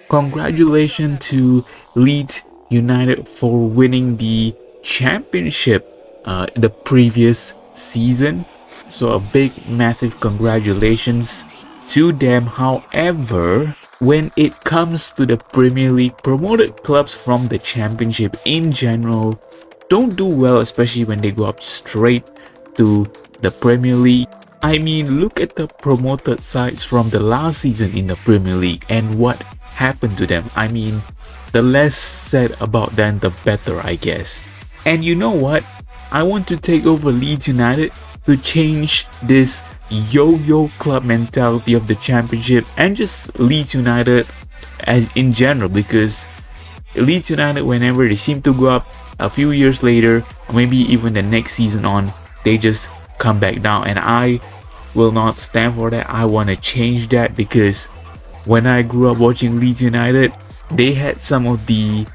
Congratulations to Leeds United for winning the championship the previous season. So a big, massive congratulations to them. However, when it comes to the Premier League, promoted clubs from the championship in general don't do well, especially when they go up straight to the Premier League. I mean, look at the promoted sides from the last season in the Premier League and what happened to them. I mean, the less said about them, the better, I guess. And you know what? I want to take over Leeds United to change this yo-yo club mentality of the championship and just Leeds United as in general, because Leeds United, whenever they seem to go up, a few years later or maybe even the next season on, they just come back down, and I will not stand for that. I want to change that, because when I grew up watching Leeds United, they had some of the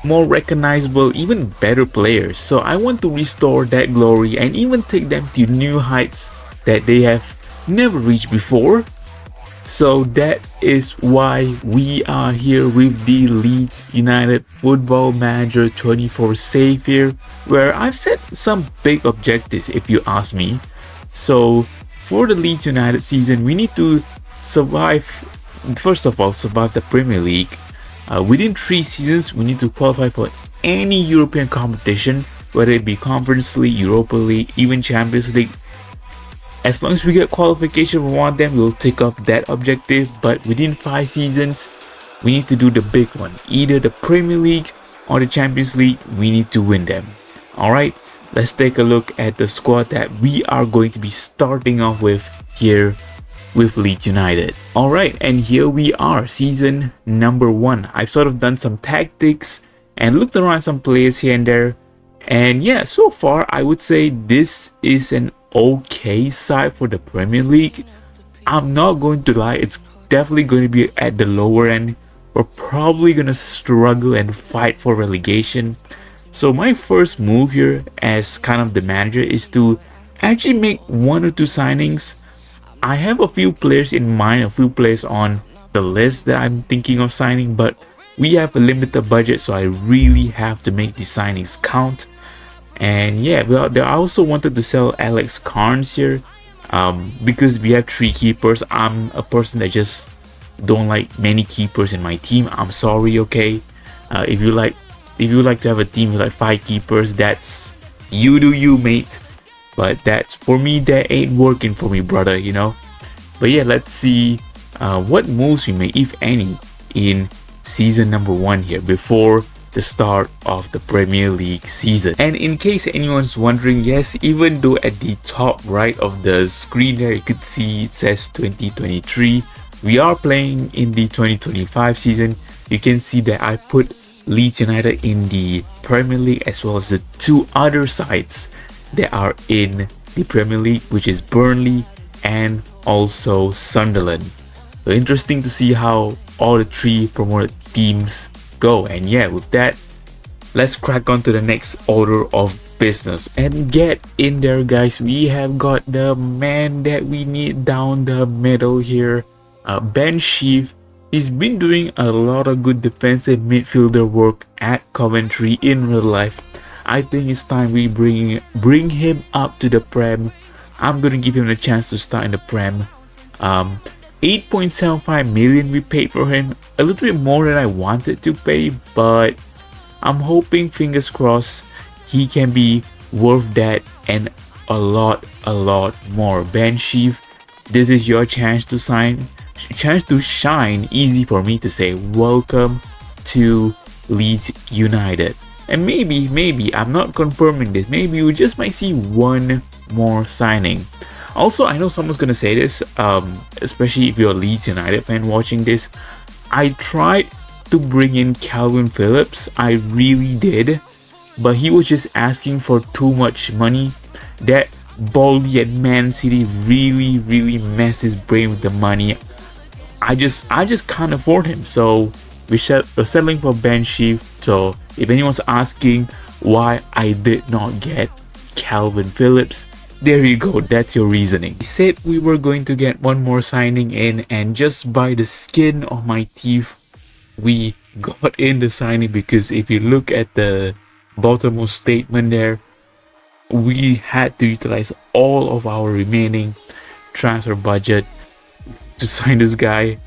more recognizable, even better players. So I want to restore that glory and even take them to new heights that they have never reached before. So that is why we are here with the Leeds United Football Manager 24 save here, where I've set some big objectives if you ask me. So for the Leeds United season, we need to survive, first of all, survive the Premier League. Within 3 seasons, we need to qualify for any European competition, whether it be Conference League, Europa League, even Champions League. As long as we get qualification for one of them, we'll tick off that objective. But within 5 seasons, we need to do the big one. Either the Premier League or the Champions League, we need to win them. Alright, let's take a look at the squad that we are going to be starting off with here with Leeds United. Alright, and here we are, season number 1. I've sort of done some tactics and looked around some players here and there. And yeah, so far I would say this is an okay side for the Premier League. I'm not going to lie, it's definitely going to be at the lower end. We're probably going to struggle and fight for relegation. So my first move here as kind of the manager is to actually make 1 or 2 signings. I have a few players in mind, a few players on the list that I'm thinking of signing, but we have a limited budget, so I really have to make these signings count. And yeah, well, I also wanted to sell Alex Carnes here, because we have 3 keepers. I'm a person that just don't like many keepers in my team. I'm sorry, okay? If you like to have a team with like 5 keepers, that's you do you, mate. But that's, for me, that ain't working for me, brother, you know. But yeah, let's see what moves we make, if any, in season number 1 here before the start of the Premier League season. And in case anyone's wondering, yes, even though at the top right of the screen there you could see it says 2023, we are playing in the 2025 season. You can see that I put Leeds United in the Premier League as well as the 2 other sides that are in the Premier League, which is Burnley and also Sunderland. So interesting to see how all the 3 promoted teams go. And yeah, with that, let's crack on to the next order of business and get in there, guys. We have got the man that we need down the middle here, Ben Sheaf. He's been doing a lot of good defensive midfielder work at Coventry in real life. I think it's time we bring him up to the Prem. I'm gonna give him a chance to start in the Prem. 8.75 million we paid for him, a little bit more than I wanted to pay, but I'm hoping, fingers crossed, he can be worth that and a lot more. Ben Sheaf, this is your chance to shine. Easy for me to say. Welcome to Leeds United. And maybe I'm not confirming this, maybe we just might see 1 more signing. Also, I know someone's gonna say this, especially if you're a Leeds United fan watching this. I tried to bring in Calvin Phillips, I really did, but he was just asking for too much money. That Baldy at Man City really messed his brain with the money. I just can't afford him, so we're settling for Ben Sheaf. So if anyone's asking why I did not get Calvin Phillips, there you go, that's your reasoning. I said we were going to get 1 more signing in, and just by the skin of my teeth, we got in the signing, because if you look at the bottommost statement there, we had to utilize all of our remaining transfer budget to sign this guy,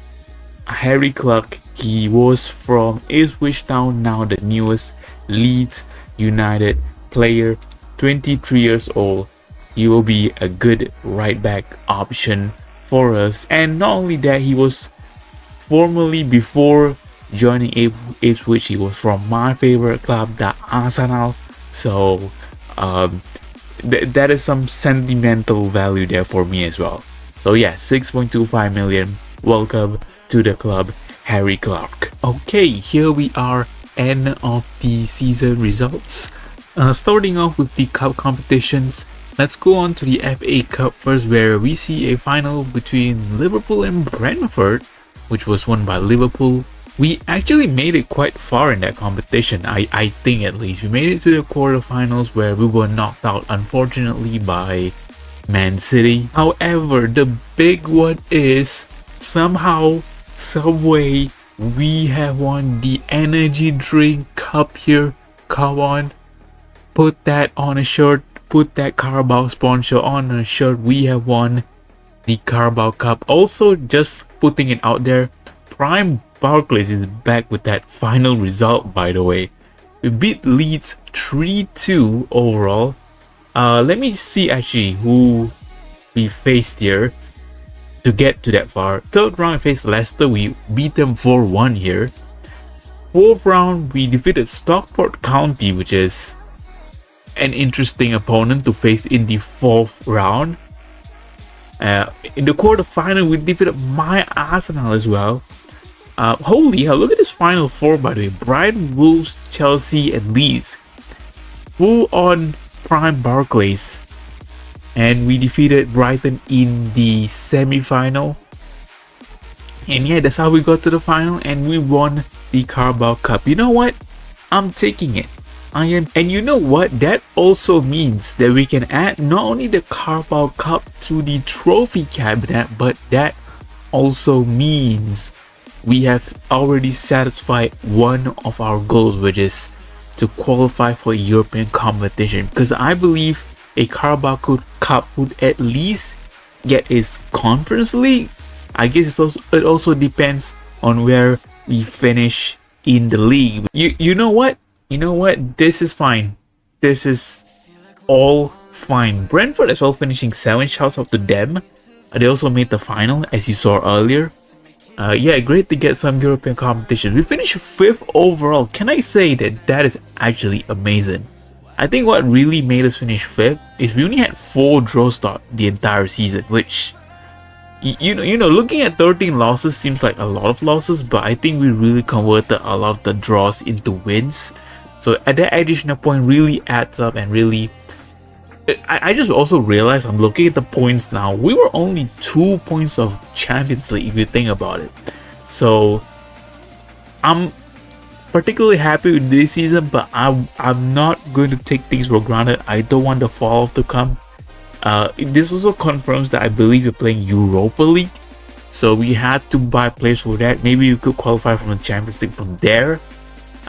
Harry Clark. He was from Ipswich Town, now the newest Leeds United player, 23 years old. He will be a good right back option for us. And not only that, he was formerly, before joining Ipswich, he was from my favorite club, the Arsenal. So that is some sentimental value there for me as well. So yeah, 6.25 million. Welcome to the club, Harry Clark. Okay, here we are, end of the season results. Starting off with the cup competitions, let's go on to the FA Cup first, where we see a final between Liverpool and Brentford, which was won by Liverpool. We actually made it quite far in that competition, I think at least. We made it to the quarterfinals, where we were knocked out, unfortunately, by Man City. However, the big one is, somehow, someway, we have won the energy drink cup here. Come on, put that on a shirt, put that Carabao sponsor on a shirt. We have won the Carabao Cup. Also, just putting it out there, Prime Barclays is back with that final result, by the way. We beat Leeds 3-2 overall. Let me see actually who we faced here to get to that far. Third round, we faced Leicester. We beat them 4-1 here. Fourth round, we defeated Stockport County, which is an interesting opponent to face in the fourth round. In the quarterfinal, we defeated my Arsenal as well. Holy hell, look at this final four, by the way. Brighton, Wolves, Chelsea, and Leeds. Full on Prime Barclays. And we defeated Brighton in the semi-final. And yeah, that's how we got to the final, and we won the Carabao Cup. You know what? I'm taking it. I am. And you know what? That also means that we can add not only the Carabao Cup to the trophy cabinet, but that also means we have already satisfied one of our goals, which is to qualify for European competition. Because I believe a Carabao Cup would at least get its Conference League. I guess it also depends on where we finish in the league. You know what? You know what? This is fine. This is all fine. Brentford as well, finishing 7. Shouts out to them. They also made the final, as you saw earlier. Yeah, great to get some European competition. We finished 5th overall. Can I say that is actually amazing? I think what really made us finish 5th is we only had 4 draws the entire season, which, you know, looking at 13 losses seems like a lot of losses, but I think we really converted a lot of the draws into wins. So at that additional point really adds up, and really, I just also realized, I'm looking at the points now, we were only 2 points of Champions League if you think about it. So I'm particularly happy with this season, but I'm not going to take things for granted. I don't want the fall off to come. This also confirms that I believe we're playing Europa League, so we had to buy players for that. Maybe you could qualify from the Champions League from there.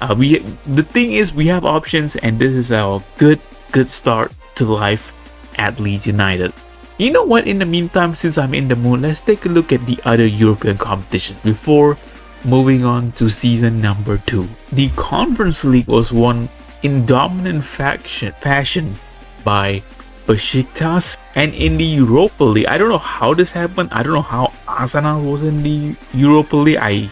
The thing is, we have options, and this is our good start to life at Leeds United. You know what? In the meantime, since I'm in the mood, let's take a look at the other European competitions before moving on to season number 2. The Conference League was won in dominant fashion by Besiktas, and in the Europa League, I don't know how this happened. I don't know how Arsenal was in the Europa League. I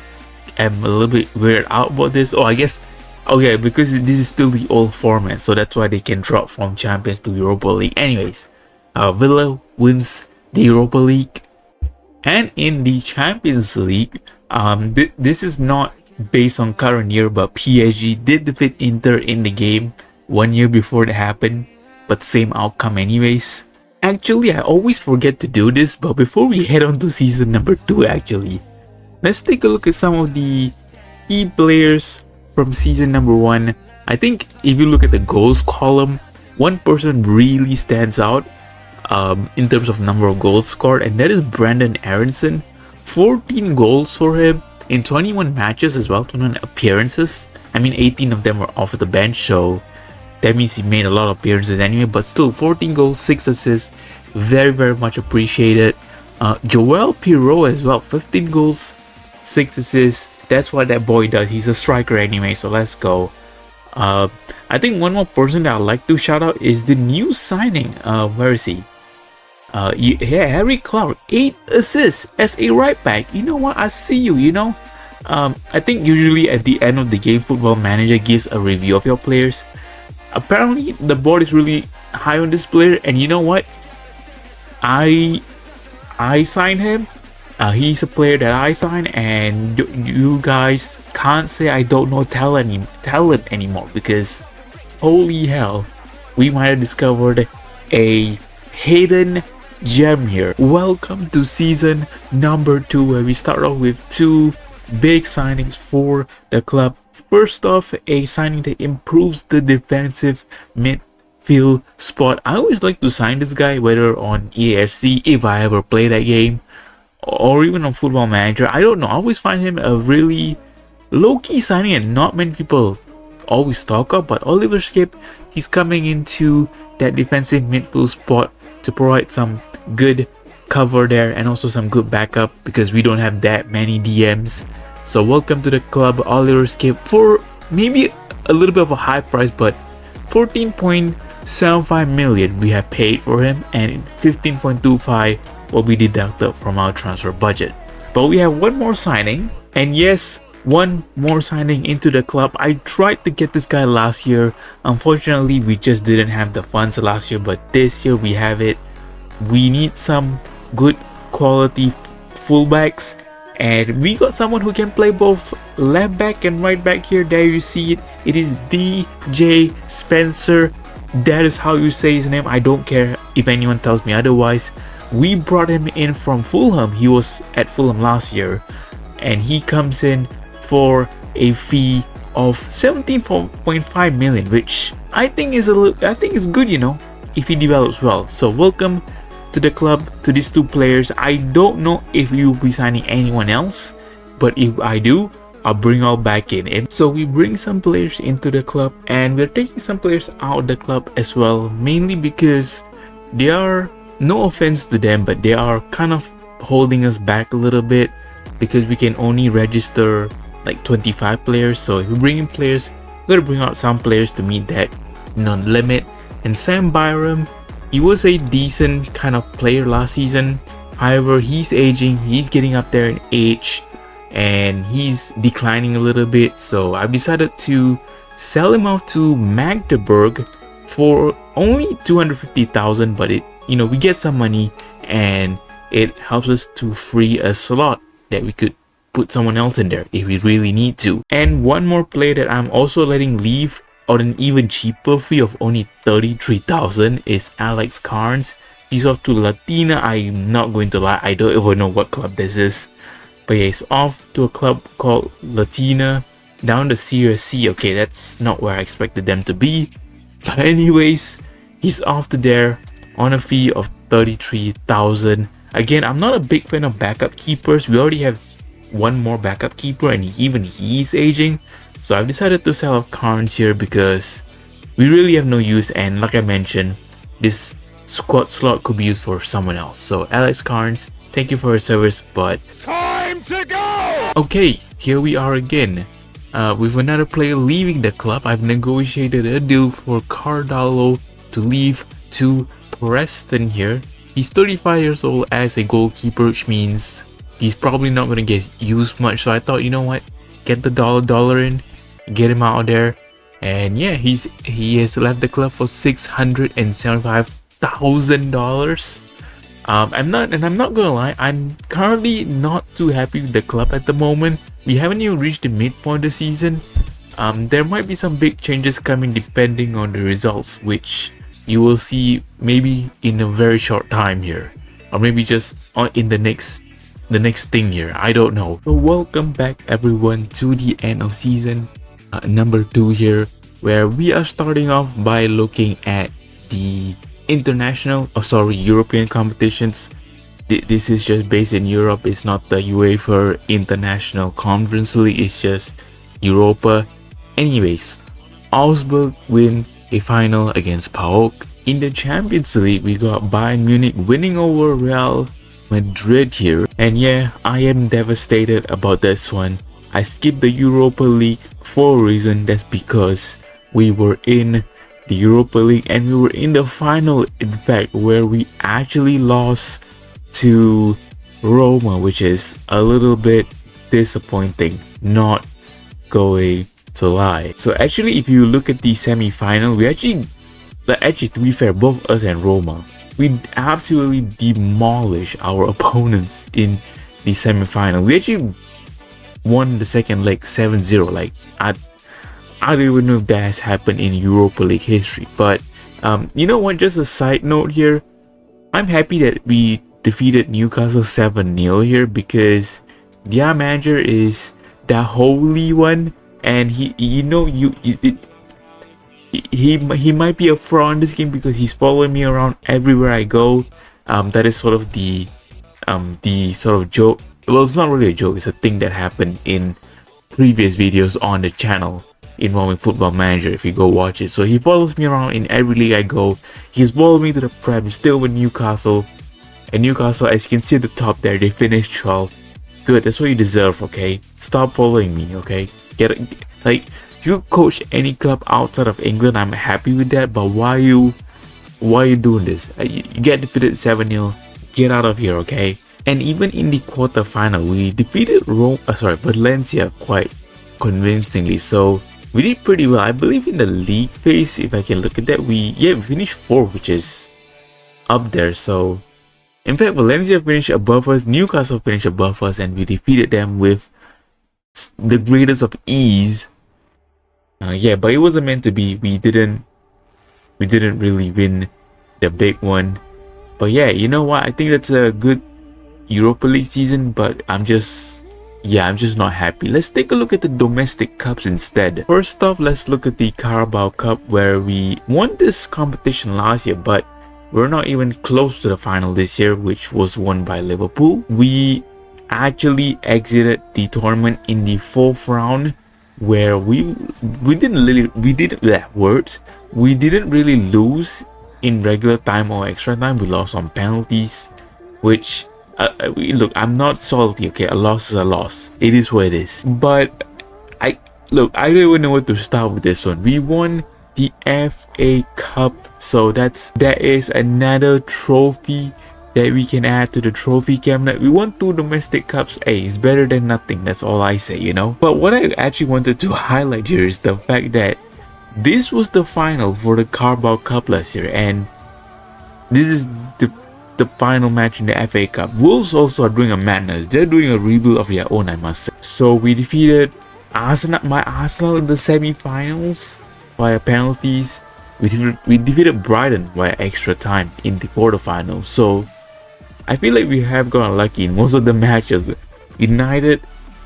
am a little bit weirded out about this. Oh, I guess, okay, because this is still the old format, so that's why they can drop from Champions to Europa League. Anyways, Villa wins the Europa League, and in the Champions League, this is not based on current year, but PSG did defeat Inter in the game 1 year before it happened, but same outcome anyways. Actually, I always forget to do this, but before we head on to season number 2, actually, let's take a look at some of the key players from season number 1. I think if you look at the goals column, one person really stands out in terms of number of goals scored, and that is Brandon Aronson. 14 goals for him. in 21 matches as well, 21 appearances. I mean, 18 of them were off the bench, so that means he made a lot of appearances anyway. But still, 14 goals, 6 assists, very, very much appreciated. Joel Pirot as well, 15 goals, 6 assists. That's what that boy does. He's a striker anyway, so let's go. I think one more person that I'd like to shout out is the new signing. Where is he? Harry Clark, 8 assists as a right back. You know what? I see you, you know. I think usually at the end of the game, Football Manager gives a review of your players. Apparently, the board is really high on this player, and you know what? I signed him. He's a player that I signed, and you guys can't say I don't know talent anymore, because holy hell, we might have discovered a hidden gem here. Welcome to season number 2, where we start off with 2 big signings for the club. First off, a signing that improves the defensive midfield spot. I always like to sign this guy, whether on EAFC, if I ever play that game, or even on Football Manager. I don't know, I always find him a really low-key signing and not many people always talk up. But Oliver Skip, he's coming into that defensive midfield spot to provide some good cover there and also some good backup, because we don't have that many DMs. So welcome to the club, Oliver Skip, for maybe a little bit of a high price, but 14.75 million we have paid for him, and 15.25 will be deducted from our transfer budget. But we have one more signing, and yes, one more signing into the club. I tried to get this guy last year. Unfortunately, we just didn't have the funds last year, but this year we have it. We need some good quality fullbacks, and we got someone who can play both left back and right back here. There you see it. It is DJ Spencer. That is how you say his name. I don't care if anyone tells me otherwise. We brought him in from Fulham. He was at Fulham last year, and he comes in for a fee of 17.5 million, which I think is good, you know, if he develops well. So welcome to the club to these 2 players. I don't know if we will be signing anyone else, but if I do, I'll bring all back in. So we bring some players into the club, and we're taking some players out of the club as well, mainly because they are, no offense to them, but they are kind of holding us back a little bit, because we can only register like 25 players. So if we bring in players, we're gonna bring out some players to meet that, you know, limit. And Sam Byram, he was a decent kind of player last season. However, he's aging, he's getting up there in age, and he's declining a little bit. So I've decided to sell him off to Magdeburg for only 250,000, but it, you know, we get some money and it helps us to free a slot that we could put someone else in there if we really need to. And one more player that I'm also letting leave on an even cheaper fee of only 33,000 is Alex Carnes. He's off to Latina. I'm not going to lie, I don't even know what club this is, but yeah, he's off to a club called Latina down the Serie C. Okay, that's not where I expected them to be, but anyways, he's off to there on a fee of 33,000. Again, I'm not a big fan of backup keepers. We already have one more backup keeper, and even he's aging. So I've decided to sell off Carnes here because we really have no use, and like I mentioned, this squad slot could be used for someone else. So Alex Carnes, thank you for your service, but time to go! Okay, here we are again. With another player leaving the club. I've negotiated a deal for Cardallo to leave to Preston here. He's 35 years old as a goalkeeper, which means he's probably not going to get used much. So I thought, you know what, get the dollar in, get him out of there. And yeah, he has left the club for $675,000. I'm not gonna lie, I'm currently not too happy with the club at the moment. We haven't even reached the midpoint of the season. There might be some big changes coming depending on the results, which you will see maybe in a very short time here, or maybe just in the next thing here, I don't know. So welcome back everyone to the end of season number 2 here, where we are starting off by looking at the European competitions. this is just based in Europe. It's not the UEFA International Conference League. It's just Europa. Anyways, Augsburg win a final against PAOK. In the Champions League, we got Bayern Munich winning over Real Madrid here. And yeah, I am devastated about this one. I skipped the Europa League for a reason. That's because we were in the Europa League and we were in the final, in fact, where we actually lost to Roma, which is a little bit disappointing, not going to lie. So actually, if you look at the semi-final, we actually to be fair, both us and Roma, we absolutely demolished our opponents in the semi-final. We actually won the second leg 7-0. Like I don't even know if that has happened in Europa League history. But you know what, just a side note here, I'm happy that we defeated Newcastle 7-0 here, because their manager is the holy one, and he might be a fraud in this game because he's following me around everywhere I go. That is sort of the sort of joke. Well, it's not really a joke, it's a thing that happened in previous videos on the channel involving Football Manager, if you go watch it. So he follows me around in every league I go. He's followed me to the Prem, still with Newcastle. And Newcastle, as you can see at the top there, they finished 12th. Good, that's what you deserve, okay? Stop following me, okay? Like, you coach any club outside of England, I'm happy with that, but why you doing this? You get defeated 7-0, get out of here, okay? And even in the quarterfinal, we defeated Valencia quite convincingly. So we did pretty well. I believe in the league phase, if I can look at that, we finished 4th, which is up there. So in fact, Valencia finished above us, Newcastle finished above us, and we defeated them with the greatest of ease. But it wasn't meant to be. We didn't really win the big one. But yeah, you know what? I think that's a good Europa League season, but I'm just not happy. Let's take a look at the domestic cups instead. First off, let's look at the Carabao Cup, where we won this competition last year, but we're not even close to the final this year, which was won by Liverpool. We actually exited the tournament in the 4th round, where we didn't really lose in regular time or extra time. We lost on penalties, which look, I'm not salty, okay? A loss is a loss. It is what it is. But I don't even know where to start with this one. We won the FA Cup, so that is another trophy that we can add to the trophy cabinet. We won 2 domestic cups. Hey, it's better than nothing. That's all I say, you know. But what I actually wanted to highlight here is the fact that this was the final for the Carabao Cup last year, and this is the final match in the FA Cup. Wolves also are doing a madness. They're doing a rebuild of their own, I must say. So we defeated Arsenal in the semi-finals via penalties. We defeated Brighton via extra time in the quarterfinals. So I feel like we have gotten lucky in most of the matches. United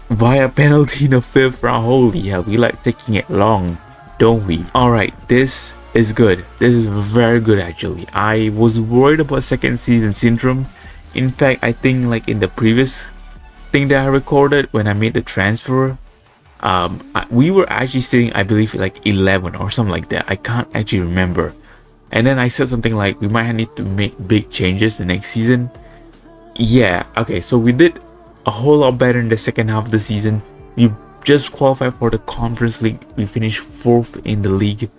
via penalty in the 5th round. Holy hell, we like taking it long, don't we? Alright, this is good. This is very good actually. I was worried about second season syndrome. In fact, I think like in the previous thing that I recorded when I made the transfer, we were actually sitting, I believe, like 11 or something like that. I can't actually remember. And then I said something like we might need to make big changes the next season. Yeah, okay, so we did a whole lot better in the second half of the season. We just qualified for the Conference League. We finished 4th in the league.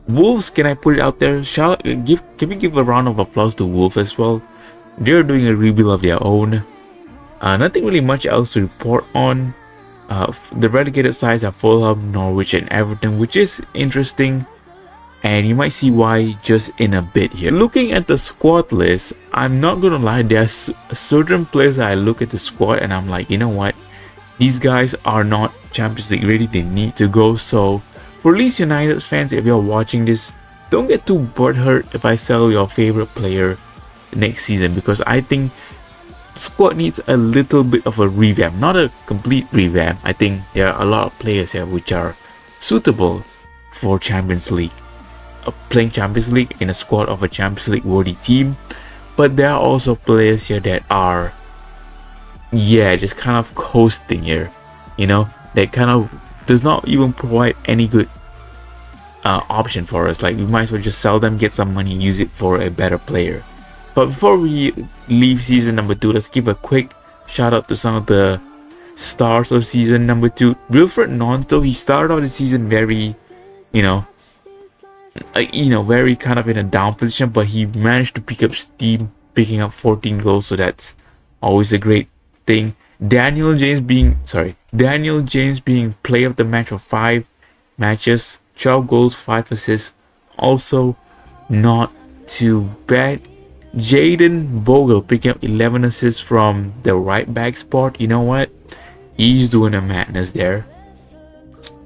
Wolves, can I put it out there? Can we give a round of applause to Wolves as well? They're doing a rebuild of their own. Nothing really much else to report on. The relegated sides are Fulham, Norwich and Everton, which is interesting, and you might see why just in a bit here. Looking at the squad list, I'm not gonna lie, there are certain players that I look at the squad and I'm like, you know what, these guys are not Champions League ready, they need to go. So for Leeds United fans, if you're watching this, don't get too butthurt if I sell your favorite player next season, because I think squad needs a little bit of a revamp, not a complete revamp. I think there are a lot of players here which are suitable for Champions League, playing Champions League in a squad of a Champions League worthy team. but there are also players here that are, yeah, just kind of coasting here, you know, that kind of does not even provide any good option for us. Like, we might as well just sell them, get some money, use it for a better player. But before we leave season number 2, let's give a quick shout out to some of the stars of season number 2. Wilfred Nonto, he started out the season very, you know, very kind of in a down position, but he managed to pick up steam, picking up 14 goals, so that's always a great thing. Daniel James being player of the match for 5 matches, 12 goals, 5 assists, also not too bad. Jaden Bogle picking up 11 assists from the right back spot. You know what? He's doing a madness there.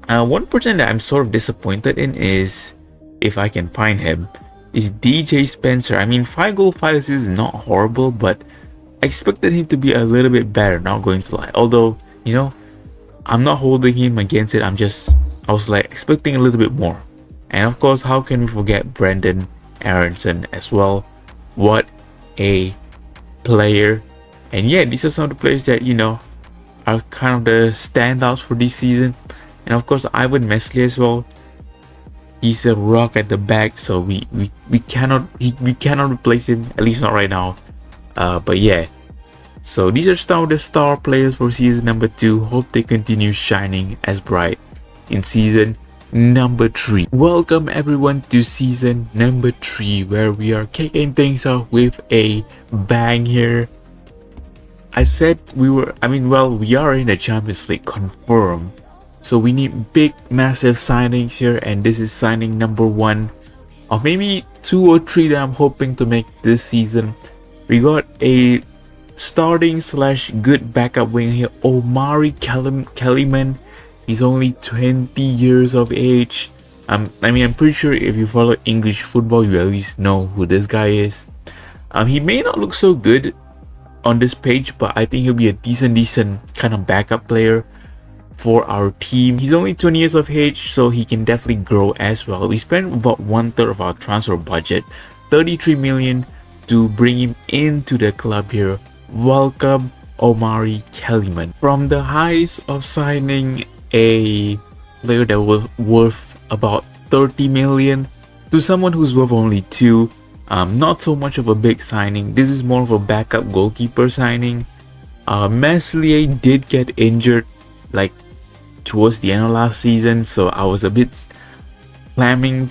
One person that I'm sort of disappointed in is, if I can find him, is DJ Spencer. I mean, 5 goals, 5 assists is not horrible, but I expected him to be a little bit better, not going to lie. Although, you know, I'm not holding him against it. I was like expecting a little bit more. And of course, how can we forget Brendan Aronson as well? What a player. And yeah, these are some of the players that, you know, are kind of the standouts for this season. And of course, Ivan Meslier as well. He's a rock at the back, so we cannot replace him, at least not right now. But yeah, so these are some of the star players for season number 2. Hope they continue shining as bright in season number 3. Welcome everyone to season number 3, where we are kicking things off with a bang here. I said we are in the Champions League, confirmed. So we need big, massive signings here, and this is signing number 1 of maybe 2 or 3 that I'm hoping to make this season. We got a starting / good backup wing here, Omari Kellyman. He's only 20 years of age. I'm pretty sure if you follow English football, you at least know who this guy is. He may not look so good on this page, but I think he'll be a decent kind of backup player for our team. He's only 20 years of age, so he can definitely grow as well. We spent about 1/3 of our transfer budget, 33 million, to bring him into the club here. Welcome, Omari Kellyman. From the highs of signing a player that was worth about 30 million to someone who's worth only 2, not so much of a big signing. This is more of a backup goalkeeper signing. Meslier did get injured like towards the end of last season, so I was a bit clamming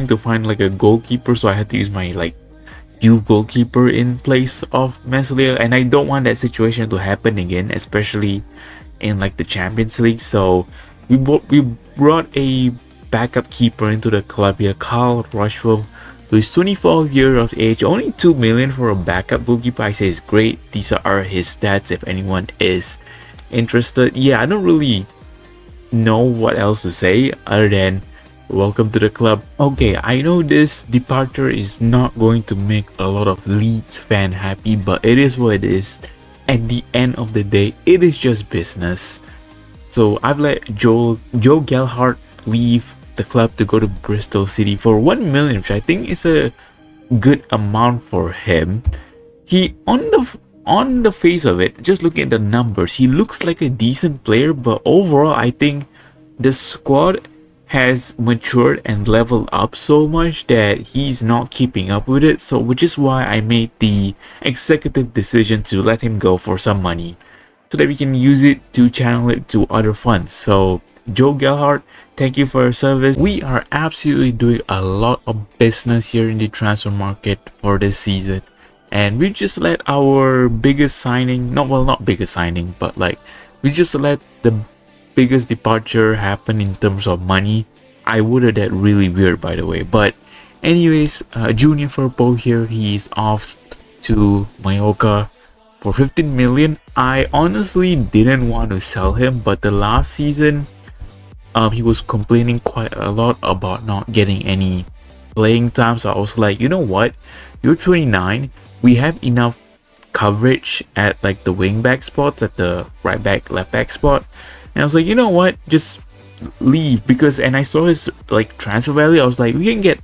to find like a goalkeeper, so I had to use my like youth goalkeeper in place of Meslier, and I don't want that situation to happen again, especially in like the Champions League. So we brought a backup keeper into the club here, Carl Rushville, who is 24 years of age. Only 2 million for a backup goalkeeper, I say, is great. These are his stats if anyone is interested. Yeah, I don't really know what else to say other than welcome to the club. Okay, I know this departure is not going to make a lot of Leeds fan happy, but it is what it is. At the end of the day, it is just business. So I've let Joe Gelhardt leave the club to go to Bristol City for 1 million, which I think is a good amount for him. He on the face of it, just looking at the numbers, he looks like a decent player, but overall I think the squad has matured and leveled up so much that he's not keeping up with it, so which is why I made the executive decision to let him go for some money so that we can use it to channel it to other funds. So Joe Gelhardt, thank you for your service. We are absolutely doing a lot of business here in the transfer market for this season, and we just let our biggest signing, not biggest signing, but like we just let the biggest departure happen in terms of money. I worded that really weird, by the way, but anyways, Junior Firpo here, he's off to Mallorca for 15 million. I honestly didn't want to sell him, but the last season he was complaining quite a lot about not getting any playing time, so I was like, you know what, you're 29, we have enough coverage at like the wing back spots, at the right back, left back spot, and I was like, you know what, just leave. Because, and I saw his like transfer value, I was like, we can get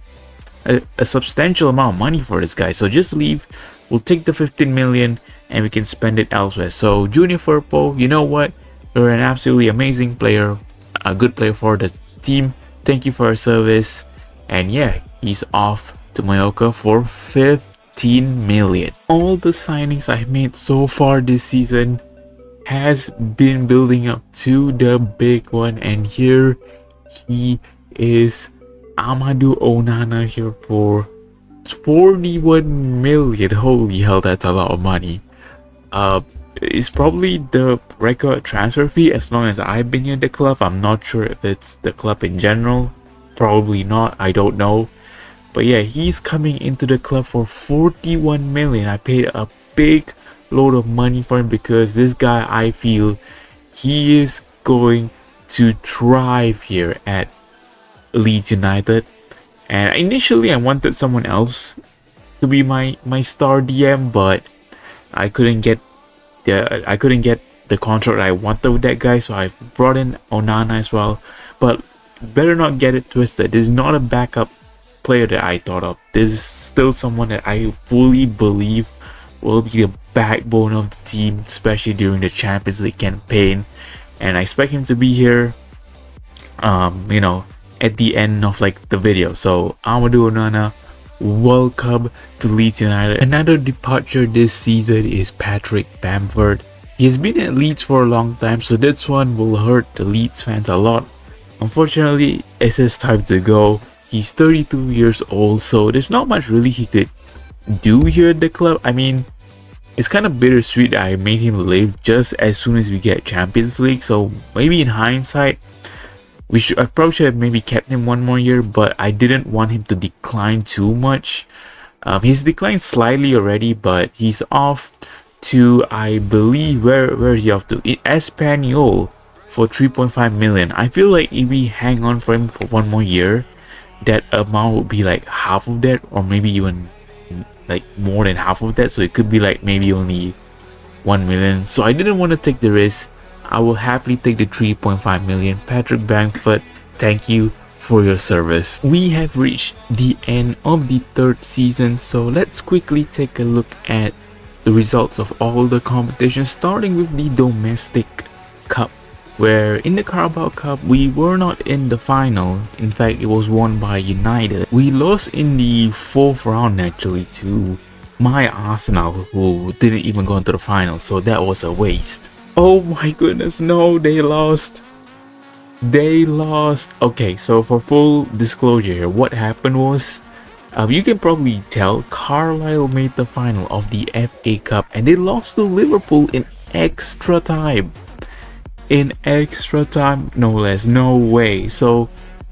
a substantial amount of money for this guy, so just leave, we'll take the 15 million and we can spend it elsewhere. So Junior Firpo, you know what? You're an absolutely amazing player, a good player for the team. Thank you for your service. And yeah, he's off to Mallorca for 15 million. All the signings I've made so far this season has been building up to the big one, and here he is, Amadou Onana, here for 41 million. Holy hell, that's a lot of money. It's probably the record transfer fee as long as I've been in the club. I'm not sure if it's the club in general, probably not, I don't know. But yeah, he's coming into the club for 41 million. I paid a big load of money for him because this guy, I feel he is going to thrive here at Leeds United. And initially I wanted someone else to be my star DM, but I couldn't get the contract I wanted with that guy, so I brought in Onana as well. But better not get it twisted, this is not a backup player that I thought of. This is still someone that I fully believe will be the backbone of the team, especially during the Champions League campaign. And I expect him to be here you know, at the end of like the video. So Amadou Onana, welcome to Leeds United. Another departure this season is Patrick Bamford. He has been at Leeds for a long time, so this one will hurt the Leeds fans a lot. Unfortunately, it's his time to go. He's 32 years old, so there's not much really he could do here at the club. I mean, it's kind of bittersweet that I made him leave just as soon as we get Champions League. So maybe in hindsight, I probably should have maybe kept him one more year, but I didn't want him to decline too much. He's declined slightly already, but he's off to, I believe, where is he off to? Espanyol for 3.5 million. I feel like if we hang on for him for one more year, that amount would be like half of that, or maybe even like more than half of that. So it could be like maybe only 1 million. So I didn't want to take the risk. I will happily take the 3.5 million. Patrick Bamford, thank you for your service. We have reached the end of the third season, so let's quickly take a look at the results of all the competitions, starting with the domestic cup, where in the Carabao Cup we were not in the final. In fact, it was won by United. We lost in the fourth round actually to my Arsenal, who didn't even go into the final, so that was a waste. Oh my goodness, no, they lost. They lost. Okay, so for full disclosure here, what happened was, you can probably tell Carlisle made the final of the FA Cup and they lost to Liverpool in extra time. In extra time, no less, no way. So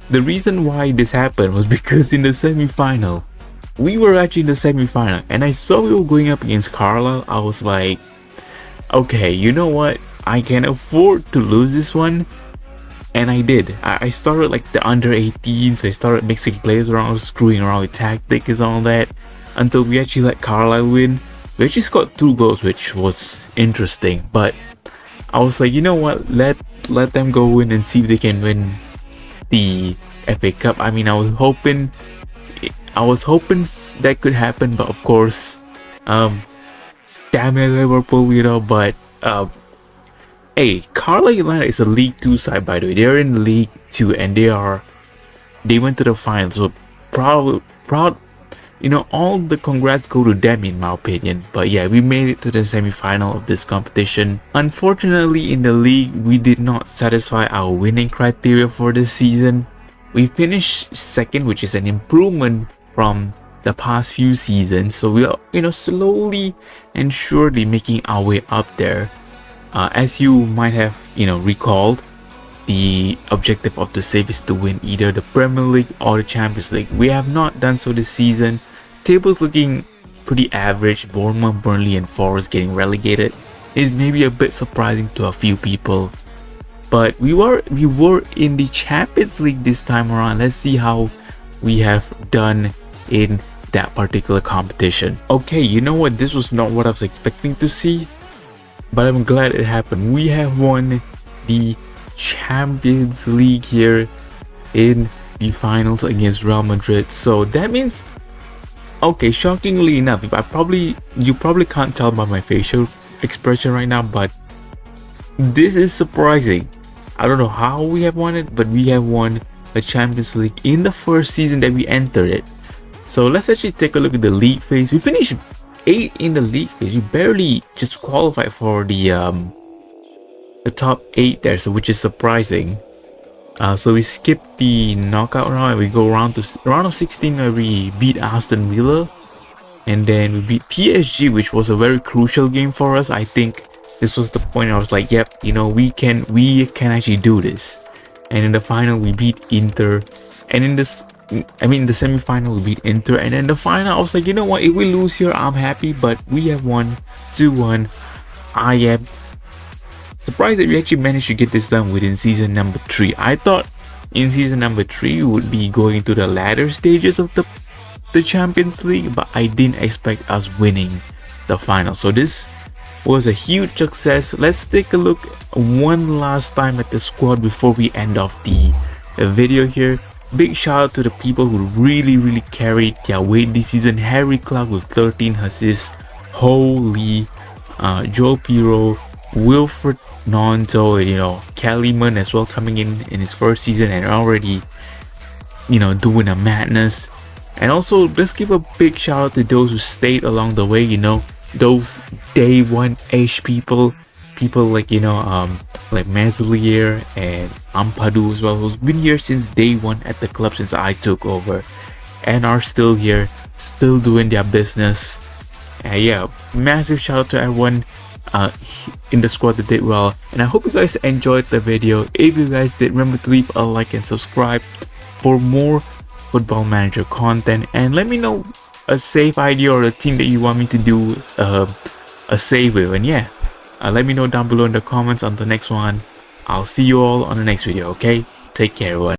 the reason why this happened was because in the semi-final, we were actually in the semi-final and I saw we were going up against Carlisle. I was like, okay, you know what, I can afford to lose this one. And I did. I started like the under 18s. I started mixing players around, screwing around with tactics and all that, until we actually let Carlisle win. We actually scored 2 goals, which was interesting. But I was like, you know what, let them go win and see if they can win the FA Cup. I mean, I was hoping that could happen, but of course, damn it, Liverpool, you know. But hey, Carlisle United is a League 2 side, by the way. They're in League 2 and they went to the final. So proud, you know, all the congrats go to them in my opinion. But yeah, we made it to the semi-final of this competition. Unfortunately, in the league, we did not satisfy our winning criteria for this season. We finished second, which is an improvement from the past few seasons. So we are, you know, slowly and surely making our way up there. As you might have, you know, recalled, the objective of the save is to win either the Premier League or the Champions League. We have not done so this season. Table's looking pretty average. Bournemouth, Burnley and Forest getting relegated is maybe a bit surprising to a few people. But we were in the Champions League this time around. Let's see how we have done in that particular competition. Okay, you know what? This was not what I was expecting to see, but I'm glad it happened. We have won the Champions League here in the finals against Real Madrid. So that means Okay, shockingly enough, you probably can't tell by my facial expression right now, but this is surprising. I don't know how we have won it, but we have won the Champions League in the first season that we entered it. So let's actually take a look at the league phase. We finished 8 in the league phase. We barely just qualified for the top 8 there, so which is surprising. So we skip the knockout round and we go round of 16 where we beat Aston Villa, and then we beat PSG, which was a very crucial game for us. I think this was the point I was like, yep, you know, we can actually do this. And in the final we beat Inter, and in the semi-final we beat Inter, and in the final I was like, you know what, if we lose here I'm happy, but we have won 2-1. I am surprised that we actually managed to get this done within season number 3. I thought in season number 3 we would be going to the latter stages of the Champions League, but I didn't expect us winning the final. So this was a huge success. Let's take a look one last time at the squad before we end off the video here. Big shout out to the people who really carried their weight this season. Harry Clark with 13 assists, Holy, Joel Piro, Wilfred Nonto, and, you know, Kellyman as well, coming in his first season and already, you know, doing a madness. And also let's give a big shout out to those who stayed along the way, you know, those day one-ish people like, you know, like Meslier and Ampadu as well, who's been here since day one at the club since I took over, and are still here, still doing their business. Yeah, massive shout out to everyone in the squad that did well, and I hope you guys enjoyed the video. If you guys did, remember to leave a like and subscribe for more Football Manager content, and let me know a save idea or a team that you want me to do a save with, and yeah, let me know down below in the comments on the next one. I'll see you all on the next video. Okay, take care everyone.